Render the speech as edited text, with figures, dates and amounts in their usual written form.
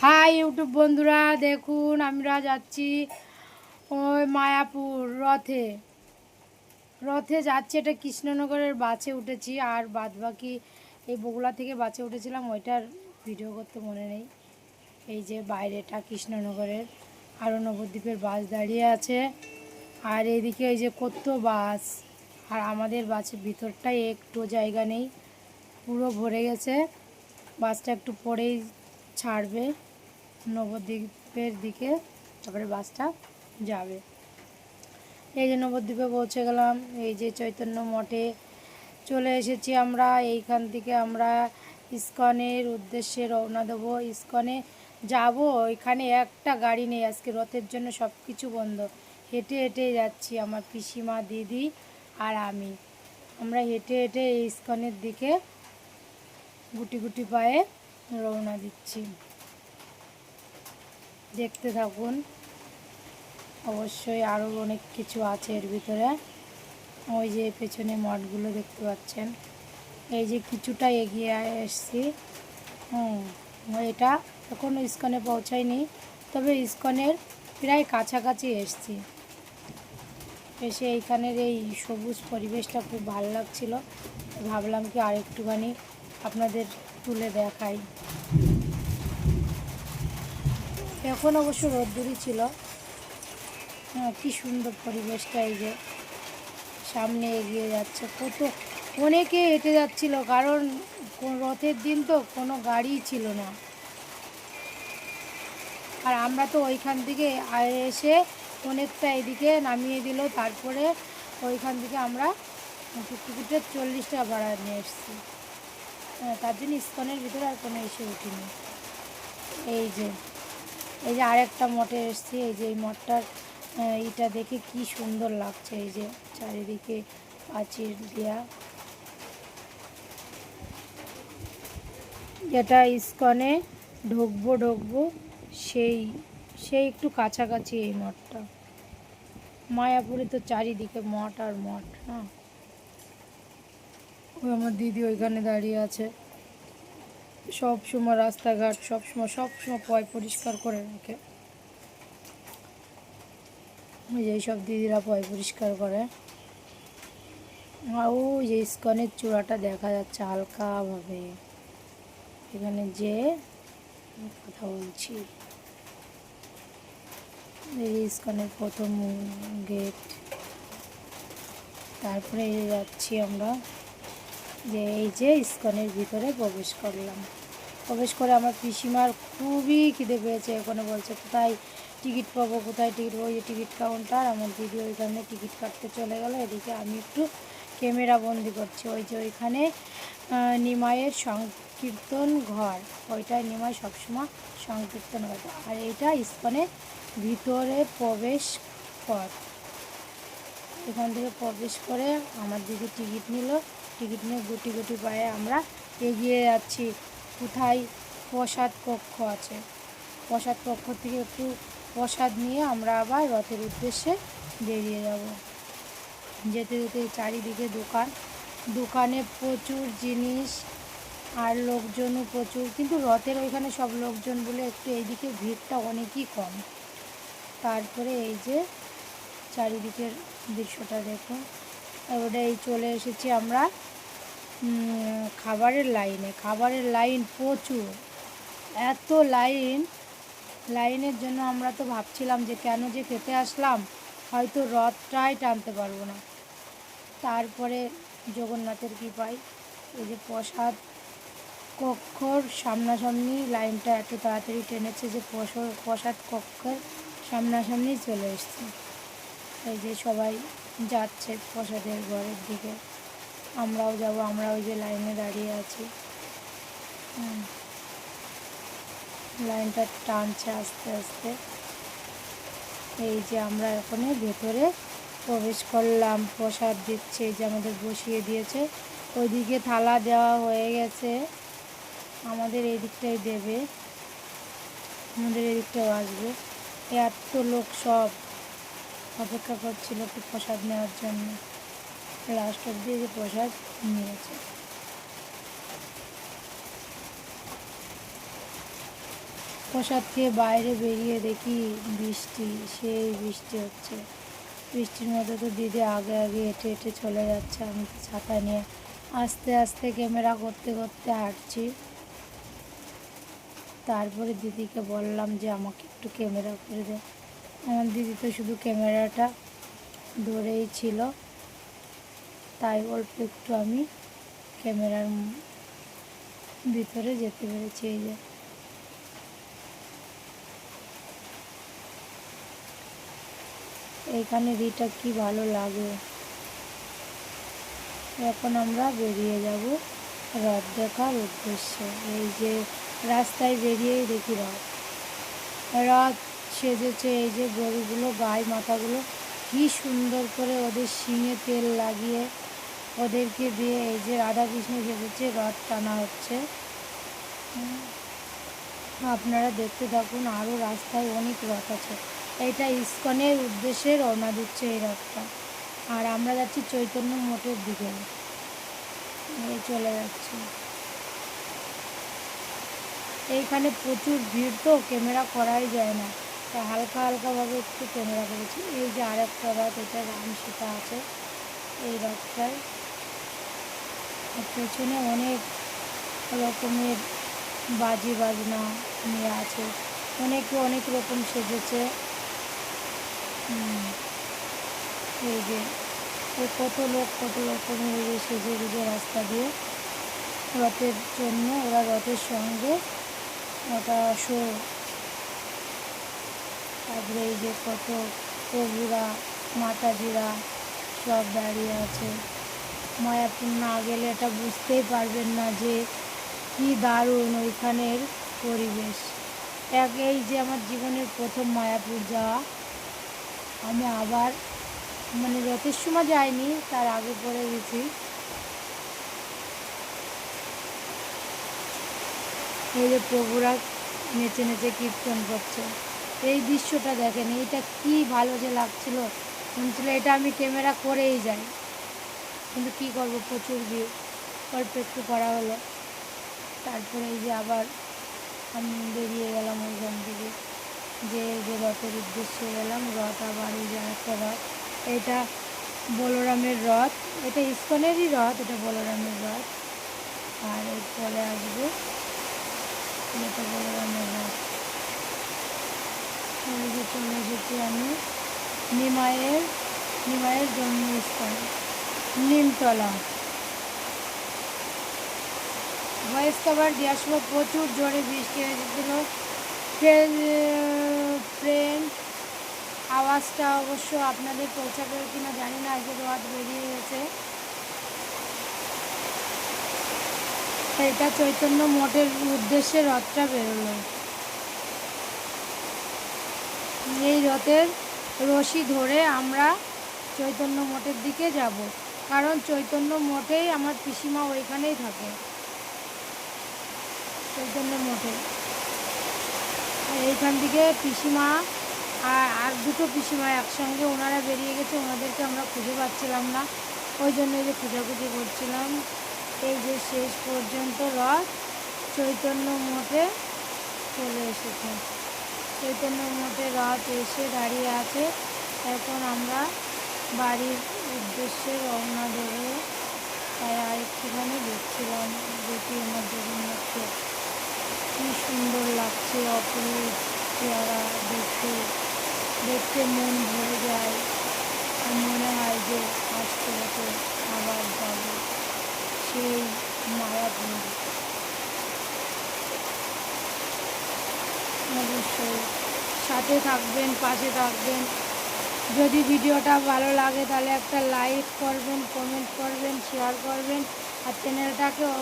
High YouTube বন্ধুরা, দেখুন আমরা যাচ্ছি ওই মায়াপুর রথে রথে যাচ্ছি। এটা কৃষ্ণনগরের বাসে উঠেছি, আর বাদ বাকি এই বগুড়া থেকে বাসে উঠেছিলাম, ওইটার ভিডিও করতে মনে নেই। এই যে বাইরেটা কৃষ্ণনগরের, আরও নবদ্বীপের বাস দাঁড়িয়ে আছে, আর এদিকে এই যে কত বাস। আর আমাদের বাসের ভিতরটাই একটু জায়গা নেই, পুরো ভরে গেছে। বাসটা একটু পরেই ছাড়বে নবদ্বীপের দিকে, তারপরে বাসটা যাবে। এই যে নবদ্বীপে পৌঁছে গেলাম। এই যে চৈতন্য মঠে চলে এসেছি আমরা। এইখান থেকে আমরা ইস্কনের উদ্দেশ্যে রওনা দেবো। ইস্কনে যাব, ওইখানে একটা গাড়ি নেই আজকে, রথের জন্য সব কিছু বন্ধ। হেঁটে হেঁটে যাচ্ছি, আমার পিসিমা, দিদি আর আমি। আমরা হেঁটে হেঁটে এই ইস্কনের দিকে গুটি গুটি পায়ে রওনা দিচ্ছি। দেখতে থাকুন, অবশ্যই আরও অনেক কিছু আছে এর ভিতরে। ওই যে পেছনে মঠগুলো দেখতে পাচ্ছেন। এই যে কিছুটা এগিয়ে এসছি। এটা এখনও ইস্কনে পৌঁছায়নি, তবে ইস্কনের প্রায় কাছাকাছি এসছি। এসে এইখানের এই সবুজ পরিবেশটা খুব ভালো লাগছিল, ভাবলাম কি আর একটুখানি আপনাদের তুলে দেখাই। এখন অবশ্য রোদ্দুরই ছিল। কী সুন্দর পরিবেশটা। এই যে সামনে এগিয়ে যাচ্ছে, কত অনেকে হেঁটে যাচ্ছিল, কারণ রথের দিন তো কোনো গাড়ি ছিল না। আর আমরা তো ওইখান থেকে এসে অনেকটা এদিকে নামিয়ে দিল, তারপরে ওইখান থেকে আমরা টিকিটে 40 টাকা ভাড়া নিয়ে এসেছি। তার জন্য ইস্কনের ভিতরে আর কোনো এসে উঠিনি। এই যে আরেকটা মঠে এসেছি। এই যে এই মঠটার এটা দেখে কি সুন্দর লাগছে। এই যে চারিদিকে প্রাচীর দেয়া। যেটা ইস্কনে ঢুকবো সেই সেই একটু কাছাকাছি এই মঠটা। মায়াপুরে তো চারিদিকে মঠ আর মঠ। হ্যাঁ, ওই আমার দিদি ওইখানে দাঁড়িয়ে আছে। সব সময় রাস্তাঘাট সবসময় পয় পরিষ্কার করে রাখে। ওই যে সব দিদিরা পয় পরিষ্কার করে। আর ওই যে ইস্কনের চূড়াটা দেখা যাচ্ছে হালকাভাবে। এখানে যে কথা বলছি, এই ইস্কনের প্রথম গেট। তারপরে যাচ্ছি আমরা, যে এই যে ইস্কনের ভিতরে প্রবেশ করলাম। প্রবেশ করে আমার পিসিমার খুবই খিদে পেয়েছে। এখানে বলছে কোথায় টিকিট পাবো, কোথায় টিকিট পাবো। ওই যে টিকিট কাউন্টার, আমার দিদি ওইখানে টিকিট কাটতে চলে গেল। এদিকে আমি একটু ক্যামেরা বন্দি করছি। ওই যে ওইখানে নিমাইয়ের সংকীর্তন ঘর, ওইটাই নিমাই সবসময় সংকীর্তন করে। আর এইটা ইস্কনের ভিতরে প্রবেশ পথ। এখান থেকে প্রবেশ করে আমার দিদি টিকিট নিল। টিকিট নিয়ে গুটি গুটি পায়ে আমরা এগিয়ে যাচ্ছি। কোথায় প্রসাদ কক্ষ আছে, প্রসাদ কক্ষ থেকে একটু প্রসাদ নিয়ে আমরা আবার রথের উদ্দেশ্যে বেরিয়ে যাব। যেতে যেতে চারিদিকে দোকানে প্রচুর জিনিস, আর লোকজনও প্রচুর, কিন্তু রথের ওইখানে সব লোকজন বলে একটু এইদিকে ভিড়টা অনেকই কম। তারপরে এই যে চারিদিকের দৃশ্যটা দেখুন। এবারে এই চলে এসেছি আমরা খাবারের লাইন প্রচুর। এত লাইনের জন্য আমরা তো ভাবছিলাম যে কেন যে খেতে আসলাম, হয়তো রথটাই টানতে পারবো না। তারপরে জগন্নাথের কৃপায় এই যে প্রসাদ কক্ষর সামনাসামনি লাইনটা এত তাড়াতাড়ি টেনেছে যে প্রসাদ কক্ষের সামনাসামনি চলে এসেছি। এই যে সবাই যাচ্ছে প্রসাদের ঘরের দিকে, আমরাও যাব। আমরা ওই যে লাইনে দাঁড়িয়ে আছি, লাইনটা টানছে আস্তে আস্তে। এই যে আমরা এখন ভেতরে প্রবেশ করলাম। প্রসাদ দিচ্ছে, যে আমাদের বসিয়ে দিয়েছে। ওইদিকে থালা দেওয়া হয়ে গেছে, আমাদের এই দিকটাই দেবে, আমাদের এই দিকটাও আসবে। এত লোক সব অপেক্ষা করছিল একটু প্রসাদ নেওয়ার জন্য। লাস্ট অবধি যে প্রসাদ নিয়েছে। প্রসাদ খেয়ে বাইরে বেরিয়ে দেখি বৃষ্টি, সেই বৃষ্টি হচ্ছে। বৃষ্টির মধ্যে তো দিদি আগে আগে হেঁটে হেঁটে চলে যাচ্ছে, আমি তো ছাতা নিয়ে আস্তে আস্তে ক্যামেরা করতে করতে হাঁটছি। তারপরে দিদিকে বললাম যে আমাকে একটু ক্যামেরা করে দে। আমার দিদি তো শুধু ক্যামেরাটা ধরেই ছিল, তাই অল্প একটু আমি ক্যামেরার ভিতরে যেতে পেরেছি। এই যে এইখানে দিটা কি ভালো লাগে। এখন আমরা বেরিয়ে যাব রথ দেখার উদ্দেশ্যে। এই যে রাস্তায় বেরিয়েই দেখি রথ রথ সেজেছে। এই যে গরুগুলো, গায়ে মাথাগুলো কি সুন্দর করে ওদের শিঙে তেল লাগিয়ে ওদেরকে দিয়ে এই যে রাধাকৃষ্ণ সেজেছে, রথ টানা হচ্ছে। আপনারা দেখতে থাকুন, আরও রাস্তায় অনেক রথ আছে। এটা ইস্কনের উদ্দেশ্যে রওনা দিচ্ছে এই রথটা। আর আমরা যাচ্ছি চৈতন্য মঠের দিকে, চলে যাচ্ছি। এইখানে প্রচুর ভিড় তো ক্যামেরা করাই যায় না, তাই হালকা হালকাভাবে একটু ক্যামেরা করেছি। এই যে আর একটা রথ, এটা রাম সীতা আছে এই রথটায়। পেছনে অনেক রকমের বাজি বাজনা নিয়ে আছে, অনেকে অনেক রকম সেজেছে। এই যে কত লোক কত রকমের এই যে সেজে গুজে রাস্তা দিয়ে রথের জন্য, ওরা রথের সঙ্গে ওটা শো। তারপরে এই যে কত প্রভুরা মাতাজিরা সব দাঁড়িয়ে আছে। মায়াপুর না গেলে এটা বুঝতেই পারবেন না যে কি দারুণ ওইখানের পরিবেশ। এই যে আমার জীবনের প্রথম মায়াপুর যাওয়া। আমি আবার মানে রথের সময় যাইনি, তার আগে পরে গেছি। এই যে প্রভুরা নেচে নেচে কীর্তন করছে, এই দৃশ্যটা দেখেন, এইটা কি ভালো যে লাগছিল। শুনছিল এটা আমি ক্যামেরা করেই যাই, কিন্তু কী করব, প্রচুর ভিড়, অল্প একটু করা হলো। তারপরে এই যে আবার আমি বেরিয়ে গেলাম ওইখান থেকে, যে রথের উদ্দেশ্যে গেলাম। রথ আবার এই যে একটা রথ, এটা বলরামের রথ, এটা ইস্কনেরই রথ, এটা বলরামের রথ। আর এরপরে আসবে এটা বলরামের রথ। এই যে চলে এসেছি আমি নিমাইয়ের জন্মস্থান নিমতলা। ভয়েস কভার দেওয়ার সময় প্রচুর জোরে বৃষ্টি হয়েছিল। ফ্রেন্ড, আওয়াজটা অবশ্য আপনাদের পৌঁছাবে কিনা জানি না। আজকে রথ বেরিয়ে গেছে। এটা চৈতন্য মঠের উদ্দেশ্যে রথটা বেরোলো। এই রথের রশি ধরে আমরা চৈতন্য মঠের দিকে যাব, কারণ চৈতন্য মঠেই আমার পিসিমা ওইখানেই থাকে, চৈতন্য মঠে। এইখান থেকে পিসিমা আর দুটো পিসিমা একসঙ্গে, ওনারা বেরিয়ে গেছে, ওনাদেরকে আমরা খুঁজে পাচ্ছিলাম না, ওই জন্য এই যে খোঁজাখুঁজি করছিলাম। এই যে শেষ পর্যন্ত রথ চৈতন্য মঠে চলে এসেছে। চৈতন্য মঠে রথ এসে দাঁড়িয়ে আছে। এখন আমরা বাড়ির উদ্দেশ্যে রওনা দেবো, তাই আরেকটুখানি দেখছিলাম, দেখি আমার জগন্নাথকে কী সুন্দর লাগছে, অপরূপ চেহারা, দেখতে দেখতে মন ভরে যায়। মনে হয় যে আজকে হতে আবার যাব সেই মায়াপুর। অবশ্যই সাথে থাকবেন, পাশে থাকবেন। যদি ভিডিওটা ভালো লাগে তাহলে একটা লাইক করবেন, কমেন্ট করবেন, শেয়ার করবেন, আর চ্যানেলটাকে